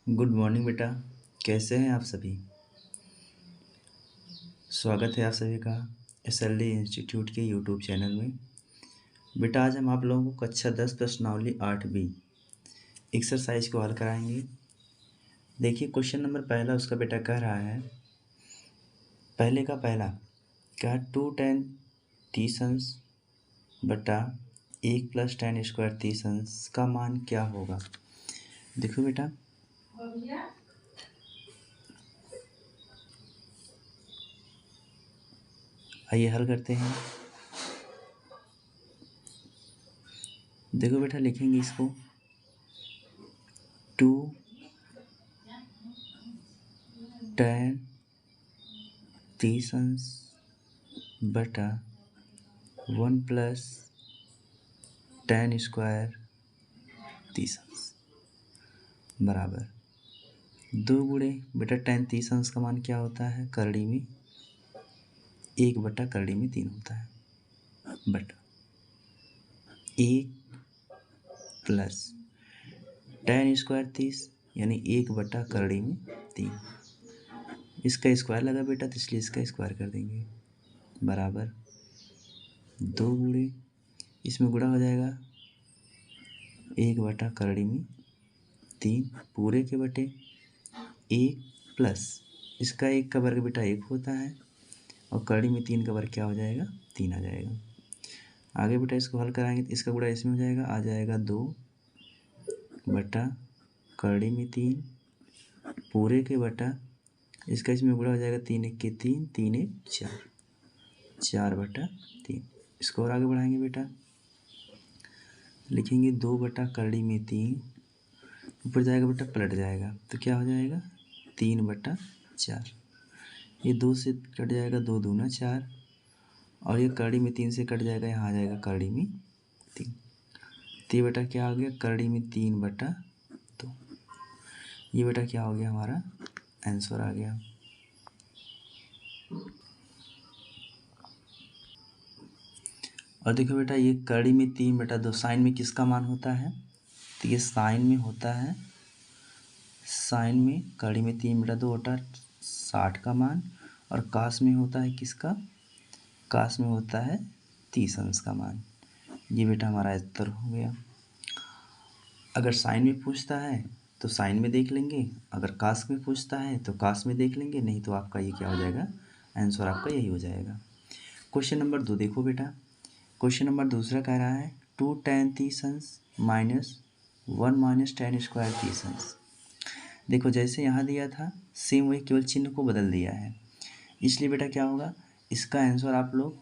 Good morning बेटा। कैसे हैं आप सभी। स्वागत है आप सभी का SLD इंस्टीट्यूट के यूट्यूब चैनल में। बेटा आज हम आप लोगों को कक्षा 10 प्रश्नावली 8B एक्सरसाइज को हल कराएंगे। देखिए क्वेश्चन नंबर पहला उसका बेटा कह रहा है, पहले का पहला क्या 2 tan 30 बटा 1 + tan स्क्वायर 30 का मान क्या होगा। देखो बेटा आइए हल करते हैं। देखो बेटा लिखेंगे इसको 2 tan 30 बटा 1 + tan स्क्वायर 30 बराबर 2 गुणे बेटा tan 30 का मान क्या होता है, करड़ी में 1 बटा करड़ी में 3 होता है, बटा 1 प्लस tan स्क्वायर 30 यानी 1 बटा करड़ी में 3। इसका स्क्वायर लगा बेटा तो इसलिए इसका स्क्वायर कर देंगे, बराबर 2 गुणे इसमें गुणा हो जाएगा 1 बटा करड़ी में 3 पूरे के बटे 1 प्लस इसका 1 का वर्ग बेटा 1 होता है और करड़ी में 3 का वर्ग क्या हो जाएगा, 3 आ जाएगा। आगे बेटा इसको हल कराएंगे तो इसका गुणा इसमें हो जाएगा, आ जाएगा 2 बटा करड़ी में 3 पूरे के बटा इसका इसमें गुणा हो जाएगा 3 1 के 3 3 1 4 4 बटा 3। इसको और आगे बढ़ाएंगे बेटा, लिखेंगे 2 बटा करड़ी में 3 ऊपर जाएगा बेटा पलट जाएगा तो क्या हो जाएगा 3 बटा 4। ये 2 से कट जाएगा, 2 दूना 4 और ये करड़ी में 3 से कट जाएगा, यहाँ आ जाएगा करड़ी में 3। तो ये बेटा क्या आ गया, करड़ी में 3 बटा 2। ये बेटा क्या हो गया, हमारा आंसर आ गया। और देखो बेटा ये करड़ी में 3 बटा 2 साइन में किसका मान होता है, तो ये साइन में होता है, साइन में करड़ी में 3 बटा 2 होता है 60 का मान और कास में होता है किसका, कास में होता है 30 का मान। ये बेटा हमारा उत्तर हो गया। अगर साइन में पूछता है तो साइन में देख लेंगे, अगर कास में पूछता है तो कास में देख लेंगे, नहीं तो आपका ये क्या हो जाएगा, आंसर आपका यही हो जाएगा। क्वेश्चन नंबर 2 देखो बेटा, क्वेश्चन नंबर दूसरा कह रहा है 2 tan 30 माइनस 1 - tan स्क्वायर 30। देखो जैसे यहाँ दिया था सेम वही, केवल चिन्ह को बदल दिया है, इसलिए बेटा क्या होगा, इसका आंसर आप लोग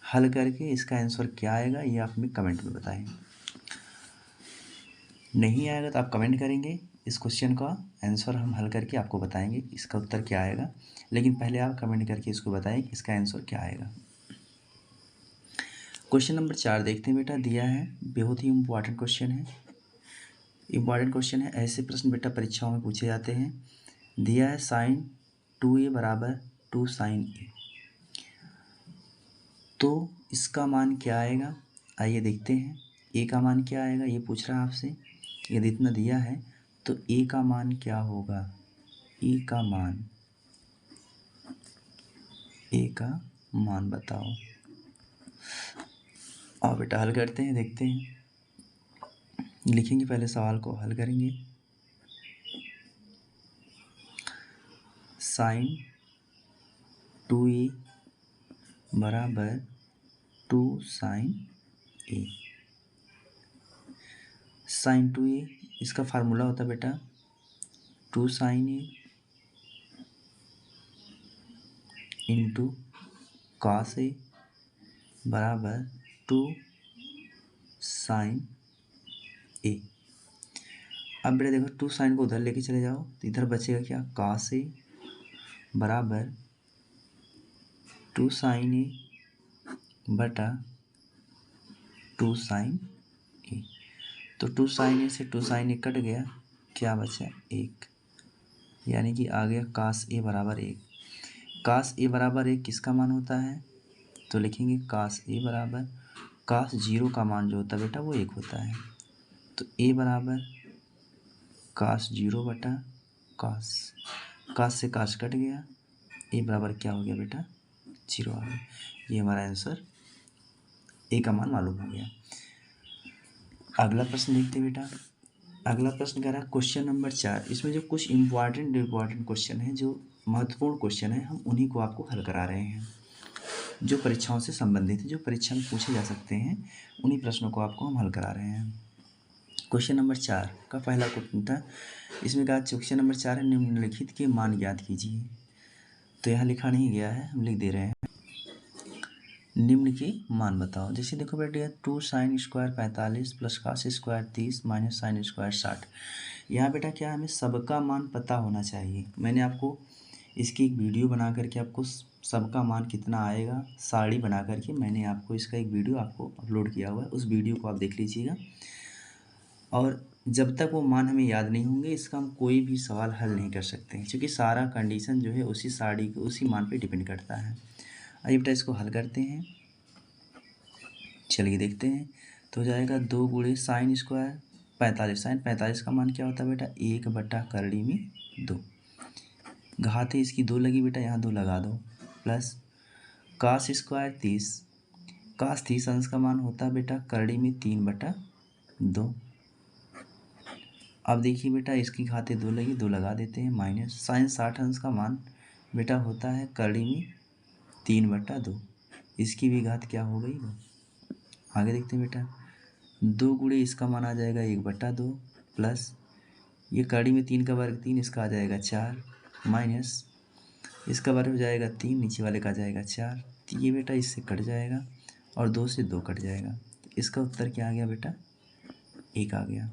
हल करके इसका आंसर क्या आएगा ये आप हमें कमेंट में बताएं। नहीं आएगा तो आप कमेंट करेंगे, इस क्वेश्चन का आंसर हम हल करके आपको बताएंगे इसका उत्तर क्या आएगा, लेकिन पहले आप कमेंट करके इसको बताएं कि इसका आंसर क्या आएगा। क्वेश्चन नंबर 4 देखते हैं बेटा, दिया है बहुत ही इम्पॉर्टेंट क्वेश्चन है, इम्पॉर्टेंट क्वेश्चन है। ऐसे प्रश्न बेटा परीक्षाओं में पूछे जाते हैं। दिया है sin 2a बराबर 2 sin a, तो इसका मान क्या आएगा, आइए देखते हैं। a का मान क्या आएगा ये पूछ रहा है आपसे, यदि इतना दिया है तो a का मान क्या होगा, a का मान बताओ। और बेटा हल करते हैं, देखते हैं, लिखेंगे पहले सवाल को हल करेंगे। sin 2a बराबर 2 sin a, sin 2a इसका फार्मूला होता है बेटा 2 sin a into cos a बराबर 2 sin a। अब बेटा देखो 2 sin को उधर लेके चले जाओ तो इधर बचेगा क्या, cos a बराबर 2 sin a बटा 2 sin a। तो 2 sin a से 2 sin a कट गया, क्या बचा 1, यानी कि आ गया cos a बराबर 1। cos a बराबर 1 किसका मान होता है, तो लिखेंगे cos a बराबर cos 0 का मान जो होता है बेटा वो 1 होता है, तो a बराबर कास 0 बटा कास, कास से कास कट गया, ए बराबर क्या हो गया बेटा 0 आ गया। ये हमारा आंसर ए का मान मालूम हो गया। अगला प्रश्न देखते बेटा। अगला प्रश्न कह रहा है क्वेश्चन नंबर 4। इसमें जो कुछ इम्पॉर्टेंट क्वेश्चन है, जो महत्वपूर्ण क्वेश्चन है, हम उन्हीं को आपको हल करा रहे हैं, जो परीक्षाओं से संबंधित है, जो परीक्षा में पूछे जा सकते हैं, उन्हीं प्रश्नों को आपको हम हल करा रहे हैं। क्वेश्चन नंबर 4 का पहला क्वेश्चन था, इसमें कहा क्वेश्चन नंबर 4 है निम्नलिखित के मान ज्ञात कीजिए। तो यहाँ लिखा नहीं गया है, हम लिख दे रहे हैं निम्न के मान बताओ। जैसे देखो बेटा 2 sin square 45 plus cos square 30 minus sine square 60। यहाँ बेटा क्या हमें सबका मान पता होना चाहिए। मैंने आपको इसकी एक वीडियो बना करके आपको सबका मान कितना आएगा साड़ी बना करके मैंने आपको इसका एक वीडियो आपको अपलोड किया हुआ है, उस वीडियो को आप देख लीजिएगा। और जब तक वो मान हमें याद नहीं होंगे इसका हम कोई भी सवाल हल नहीं कर सकते हैं, क्योंकि सारा कंडीशन जो है उसी साड़ी के उसी मान पे डिपेंड करता है। आइए बेटा इसको हल करते हैं, चलिए देखते हैं। तो हो जाएगा 2 गुणे साइन स्क्वायर 45, साइन 45 का मान क्या होता है बेटा 1 बटा करड़ी में 2, घात है इसकी 2 लगी बेटा, यहाँ 2 लगा दो, प्लस कास स्क्वायर 30, कास 30 अंश का मान होता है बेटा करड़ी में 3 बटा 2। अब देखिए बेटा इसकी घाते 2 लगी, 2 लगा देते हैं, माइनस साइन 60 अंश का मान बेटा होता है करड़ी में 3 बटा 2, इसकी भी घात क्या हो गई 2। आगे देखते हैं बेटा 2 गुणे इसका मान आ जाएगा 1 बटा 2, प्लस ये करड़ी में 3 का वर्ग 3, इसका आ जाएगा 4, माइनस इसका वर्ग हो जाएगा 3, नीचे वाले का आ जाएगा 4, तो ये बेटा इससे कट जाएगा और 2 से 2 कट जाएगा, तो इसका उत्तर क्या आ गया बेटा 1 आ गया।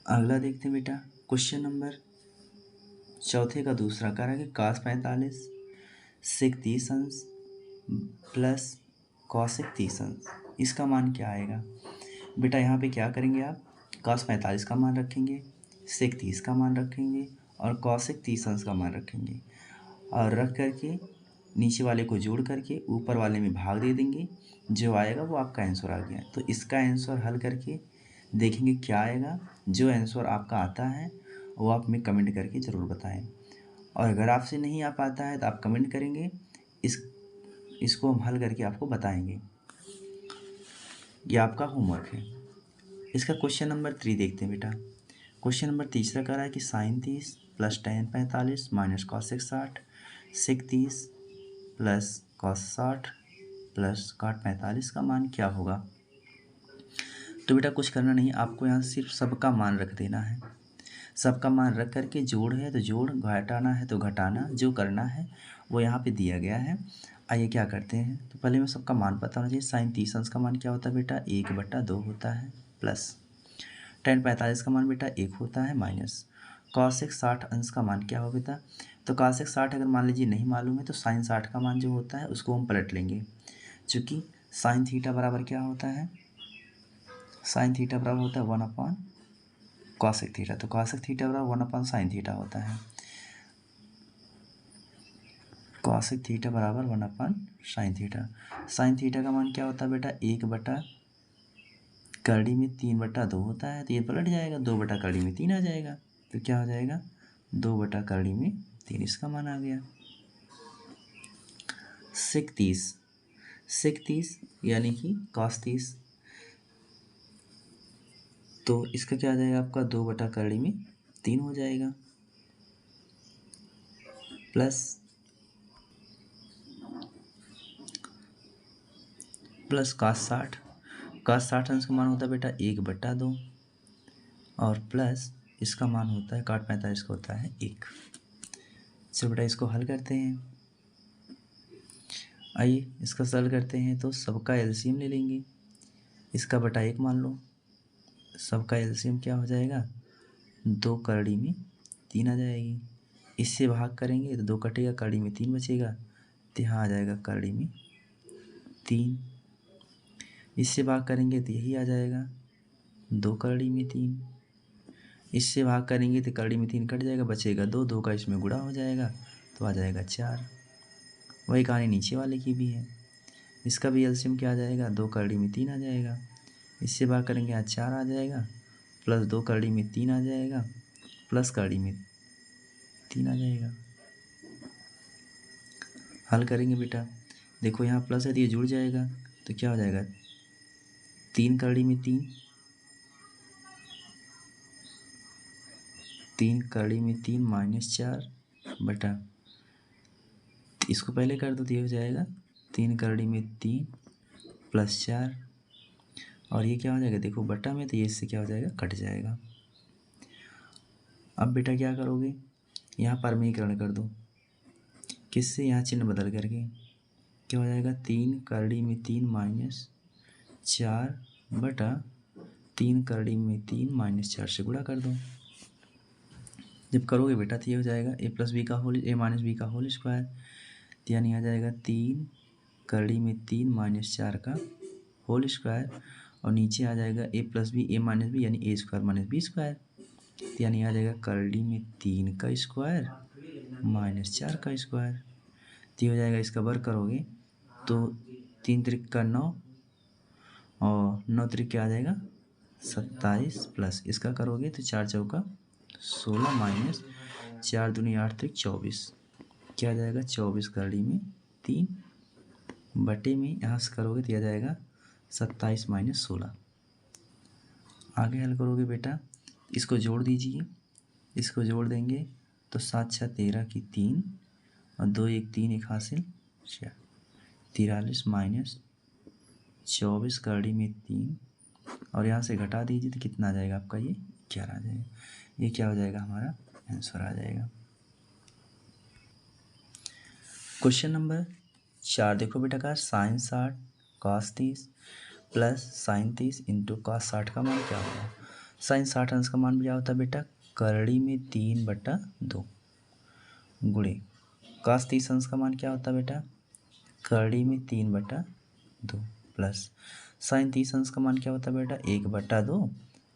अगला देखते हैं बेटा क्वेश्चन नंबर 4 का दूसरा कह रहा है कि कास 45 सेक 30 अंश प्लस कॉसेक 30 अंश, इसका मान क्या आएगा। बेटा यहाँ पे क्या करेंगे आप कास 45 का मान रखेंगे, सेक 30 का मान रखेंगे और कॉसेक 30 अंश का मान रखेंगे, और रख करके नीचे वाले को जोड़ करके ऊपर वाले में भाग दे देंगे, जो आएगा वो आपका आंसर आ गया। तो इसका आंसर हल करके देखेंगे क्या आएगा। जो आंसर आपका आता है वो आप हमें कमेंट करके ज़रूर बताएं, और अगर आपसे नहीं आ पाता है तो आप कमेंट करेंगे, इसको हम हल करके आपको बताएंगे। ये आपका होमवर्क है। इसका क्वेश्चन नंबर 3 देखते हैं बेटा। क्वेश्चन नंबर 3 कह रहा है कि sine 30 plus tan 45 minus cosec 60 sec 30 plus cos 60 plus cot 45 का मान क्या होगा। तो बेटा कुछ करना नहीं, आपको यहाँ सिर्फ सबका मान रख देना है। सबका मान रख करके जोड़ है तो जोड़, घटाना है तो घटाना, जो करना है वो यहाँ पे दिया गया है। आइए क्या करते हैं, तो पहले में सबका मान पता होना चाहिए। साइन 30 अंश का मान क्या होता है बेटा 1 बटा 2 होता है, प्लस टेन 45 का मान बेटा 1 होता है, माइनस कॉसेक 60 अंश का मान क्या हो बेटा। तो कॉसेक 60 अगर मान लीजिए नहीं मालूम है तो साइन 60 का मान जो होता है उसको हम पलट लेंगे, चूँकि साइन थीटा बराबर क्या होता है, साइन थीटा बराबर होता है 1 कॉसेक थीटा, तो कॉसेक थीटा बराबर 1 साइन थीटा होता है, कॉसेक थीटा बराबर 1 साइन थीटा। साइन थीटा का मान क्या होता है बेटा 1 बटा करड़ी में 3 बटा 2 होता है, तो ये पलट जाएगा, 2 बटा करड़ी में 3 आ जाएगा, तो क्या हो जाएगा 2 बटा करड़ी में 3, इसका मान आ गया। सेक 30 यानी कि कॉस 30, तो इसका क्या आ जाएगा आपका 2 बटा करड़ी में 3 हो जाएगा, प्लस कास 60 अंश का मान होता है बेटा 1 बटा 2, और प्लस इसका मान होता है काट 45 का होता है 1। चलो बेटा इसको हल करते हैं। आइए इसका हल करते हैं, तो सबका एलसीएम ले लेंगे, इसका बटा 1 मान लो, सबका एलसीएम क्या हो जाएगा 2 करड़ी में 3 आ जाएगी, इससे भाग करेंगे तो 2 कटेगा, करड़ी में 3 बचेगा, तो यहाँ आ जाएगा करड़ी में 3, इससे भाग करेंगे तो यही आ जाएगा 2 करड़ी में 3, इससे भाग करेंगे तो करड़ी में 3 कट जाएगा, बचेगा 2, 2 का इसमें गुणा हो जाएगा तो आ जाएगा 4। वही कहानी नीचे वाले की भी है, इसका भी एलसीएम क्या आ जाएगा 2 करड़ी में 3 आ जाएगा, इससे भाग करेंगे आज 4 आ जाएगा, प्लस 2 करड़ी में 3 आ जाएगा, प्लस करड़ी में 3 आ जाएगा। हल करेंगे बेटा, देखो यहाँ प्लस है तो ये जुड़ जाएगा, तो क्या हो जाएगा 3 करड़ी में 3, 3 करड़ी में 3 माइनस 4 बटा, इसको पहले कर दो तो ये हो जाएगा 3 करड़ी में 3 प्लस 4, और ये क्या हो जाएगा देखो बटा में, तो ये इससे क्या हो जाएगा कट जाएगा। अब बेटा क्या करोगे, यहाँ परमीकरण कर दो, किससे, यहाँ चिन्ह बदल करके, क्या हो जाएगा 3 करड़ी में 3 माइनस 4 बटा 3 करड़ी में 3 माइनस 4 से गुणा कर दो। जब करोगे बेटा तो ये हो जाएगा ए प्लस बी का होल, ए माइनस बी का होल स्क्वायर, तो यानी आ जाएगा 3 करड़ी में 3 माइनस 4 का होल स्क्वायर, और नीचे आ जाएगा ए प्लस बी ए माइनस बी यानी ए स्क्वायर माइनस बी स्क्वायर, तो यानी आ जाएगा करड़ी में 3 का स्क्वायर माइनस 4 का स्क्वायर, तो हो जाएगा, इसका वर्ग करोगे तो 3 त्रिक का 9 और 9 त्रिक क्या आ जाएगा 27, प्लस इसका करोगे तो 4 चौका 16 माइनस 4 दूनी 8 त्रिक 24, क्या आ जाएगा 24 करड़ी में 3 बटे में, यहाँ से करोगे तो आ जाएगा 27 माइनस 16। आगे हल करोगे बेटा, इसको जोड़ दीजिए, इसको जोड़ देंगे तो 7 6 13 की 3 और 2 1 3 1 हासिल 4, 43 माइनस 24 करड़ी में 3, और यहाँ से घटा दीजिए तो कितना आ जाएगा आपका, ये 11 आ जाएगा। ये क्या हो जाएगा हमारा आंसर आ जाएगा। क्वेश्चन नंबर 4 देखो बेटा का, sine 60 cos 30 plus sine 30 into cos 60 का मान क्या होगा। साइन 60 अंश का मान क्या होता है बेटा, करड़ी में 3 बटा 2 गुणे कॉस 30 अंश का मान क्या होता है बेटा, करड़ी में 3 बटा 2 प्लस साइन 30 अंश का मान क्या होता है बेटा 1 बटा 2,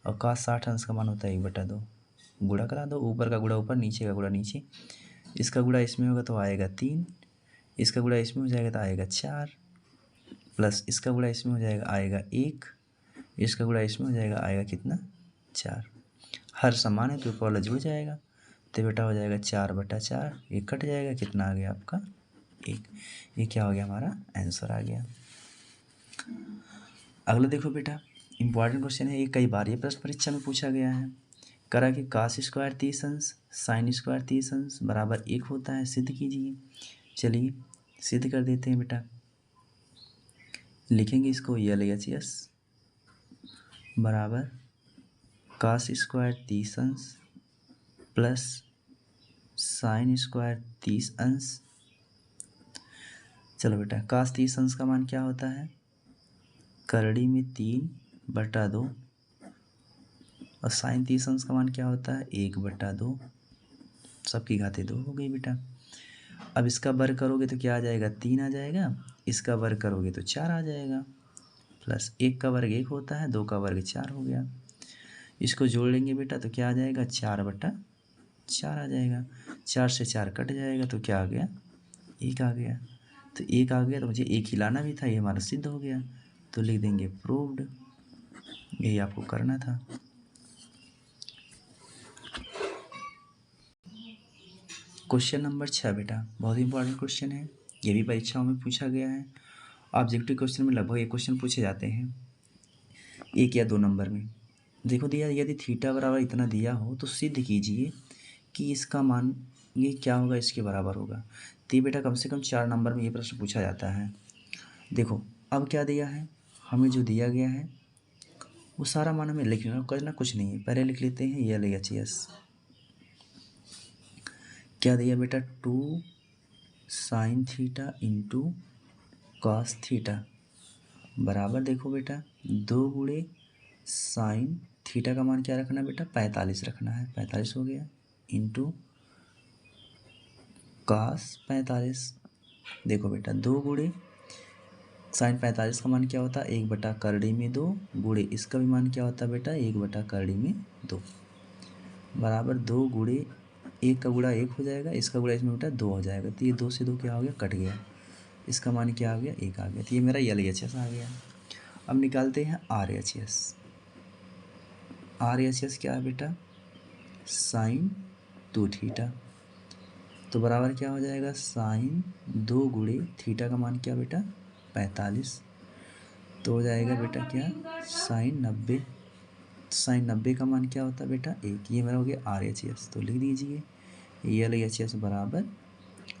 और कॉस 60 अंश का मान होता है 1 बटा 2। गुणा करा दो, ऊपर का गुणा ऊपर, नीचे का गुणा नीचे, इसका गुणा इसमें होगा तो आएगा 3, इसका गुणा इसमें हो जाएगा तो आएगा 4, प्लस इसका गुणा इसमें हो जाएगा आएगा 1, इसका गुणा इसमें हो जाएगा आएगा कितना 4। हर समान है तो ऊपर वाला जुड़ जाएगा, तो बेटा हो जाएगा 4 बटा 4, ये कट जाएगा, कितना आ गया आपका 1। ये क्या हो गया हमारा आंसर आ गया। अगला देखो बेटा, इंपॉर्टेंट क्वेश्चन है, ये कई बार ये प्रश्न परीक्षा में पूछा गया है। करा कि कास स्क्वायर 30 अंश साइन स्क्वायर 30 अंश बराबर 1 होता है, सिद्ध कीजिए। चलिए सिद्ध कर देते हैं बेटा, लिखेंगे इसको LHS बराबर कास स्क्वायर 30 अंश प्लस साइन स्क्वायर 30 अंश। चलो बेटा, कास 30 अंश का मान क्या होता है, करड़ी में 3 बटा 2, और साइन 30 अंश का मान क्या होता है 1 बटा 2, सबकी घातें 2 हो गई बेटा। अब इसका वर्ग करोगे तो क्या आ जाएगा 3 आ जाएगा, इसका वर्ग करोगे तो 4 आ जाएगा, प्लस 1 का वर्ग 1 होता है, 2 का वर्ग 4 हो गया। इसको जोड़ लेंगे बेटा तो क्या आ जाएगा 4 बटा 4 आ जाएगा, 4 से 4 कट जाएगा तो क्या आ गया 1 आ गया। तो 1 आ गया तो मुझे 1 ही लाना भी था, ये हमारा सिद्ध हो गया, तो लिख देंगे प्रूव्ड। यही आपको करना था। क्वेश्चन नंबर 6 बेटा, बहुत इंपॉर्टेंट क्वेश्चन है, ये भी परीक्षाओं में पूछा गया है। ऑब्जेक्टिव क्वेश्चन में लगभग ये क्वेश्चन पूछे जाते हैं 1 या 2 नंबर में। देखो दिया, यदि थीटा बराबर इतना दिया हो तो सिद्ध कीजिए कि इसका मान ये क्या होगा, इसके बराबर होगा। तो ये बेटा कम से कम 4 नंबर में ये प्रश्न पूछा जाता है। देखो अब क्या दिया है, हमें जो दिया गया है वो सारा मान हमें लिखना, करना कुछ नहीं है, पहले लिख लेते हैं ये LHS। क्या दिया बेटा 2 sine theta into cos theta बराबर, देखो बेटा 2 गुणे साइन थीटा का मान क्या रखना है बेटा 45 रखना है, 45 हो गया, इंटू कॉस 45। देखो बेटा 2 गुणे साइन 45 का मान क्या होता है 1 बटा करड़ी में 2 गुणे इसका भी मान क्या होता है बेटा 1 बटा करड़ी में 2 बराबर 2 गुणे 1 का गुणा 1 हो जाएगा, इसका गुणा इसमें बेटा 2 हो जाएगा, तो ये 2 से 2 क्या हो गया कट गया, इसका मान क्या आ गया 1 आ गया, तो ये मेरा LHS आ गया। अब निकालते हैं RHS। RHS क्या है बेटा, साइन 2 थीटा, तो बराबर क्या हो जाएगा, साइन 2 गुणे थीटा का मान क्या बेटा 45, तो हो जाएगा बेटा क्या साइन 90। साइन 90 का मान क्या होता है बेटा 1, ये मेरा हो गया RHS, तो लिख दीजिए LHS बराबर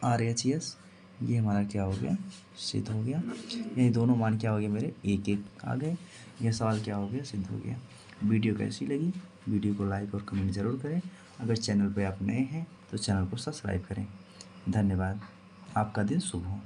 RHS, ये हमारा क्या हो गया सिद्ध हो गया, यानी दोनों मान क्या हो गए मेरे 1 आ गए, यह सवाल क्या हो गया सिद्ध हो गया। वीडियो कैसी लगी, वीडियो को लाइक और कमेंट ज़रूर करें, अगर चैनल पर आप नए हैं तो चैनल को सब्सक्राइब करें। धन्यवाद, आपका दिन शुभ हो।